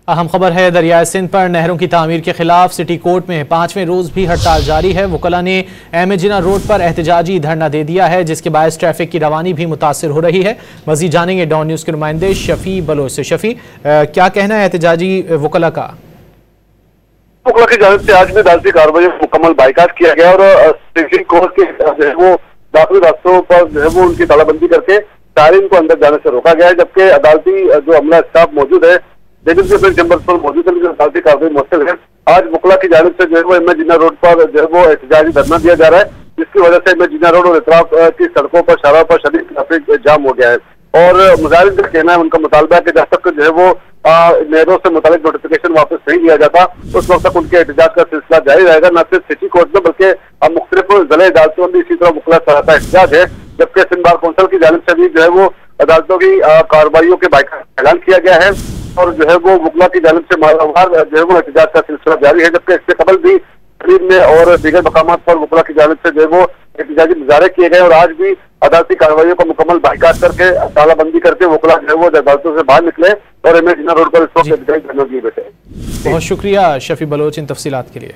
अहम खबर है दरियाए सिंध पर नहरों की तामीर के खिलाफ सिटी कोर्ट में 5वें रोज भी हड़ताल जारी है। वकला ने अहमद जिना रोड पर एहतजाजी धरना दे दिया है, जिसके बायस ट्रैफिक की रवानी भी मुतासिर हो रही है। मजीद जानेंगे डॉन न्यूज के नुमाइंदे शफी बलोच से। शफी, क्या कहना है एहतजाजी वकला का? वकला की जानिब से आज भी अदालती कार्रवाई मुकम्मल बाइकाट किया गया और सिटी कोर्ट के वो दाखिली रास्तों पर जो है वो उनकी तालाबंदी करके तारीन को अंदर जाने से रोका गया है, जबकि अदालती जो अमला स्टाफ मौजूद है लेजिस्लेटिव चैम्बर पर मौजूद है, अदालती कार्रवाई मुश्किल है। आज वकला की जानिब से जो है वो अहमद जिना रोड पर जो है वो एहतजाजी धरना दिया जा रहा है, जिसकी वजह से अहमद जिना रोड और इतराफ की सड़कों पर शाहराह पर शदीद ट्रैफिक जाम हो गया है। और मुजाहिरीन का कहना है, उनका मुतालबा है कि जब तक जो है वो नहरों से मुतालिक नोटिफिकेशन वापस नहीं दिया जाता उस वक्त तक उनके एहतजाज का सिलसिला जारी रहेगा। न सिर्फ सिटी कोर्ट में बल्कि मुख्तलिफ जिले अदालतों में भी इसी तरह वकला सराहता एहतजाज है, जबकि सिंध बार कौंसिल की जानिब से भी जो है वो अदालतों की कार्रवाइयों के बाइकाट ऐलान किया गया है और जो है वो वकला की जानिब से मालामार जो है वो एहतजाज का सिलसिला जारी है। जबकि इससे कबल भी तकरीब में और दीगर मकामात पर वकला की जानिब से जो है वो एहतजाजी मुजाहरे किए गए और आज भी अदालती कार्रवाइयों को मुकम्मल बाइकाट करके तालाबंदी करके वकला जो है वो अदालतों से बाहर निकले और अहमद जिना रोड पर इस वक्त एहतजाजी करने दिए बैठे। बहुत शुक्रिया शफी बलोच इन तफसीलात के लिए।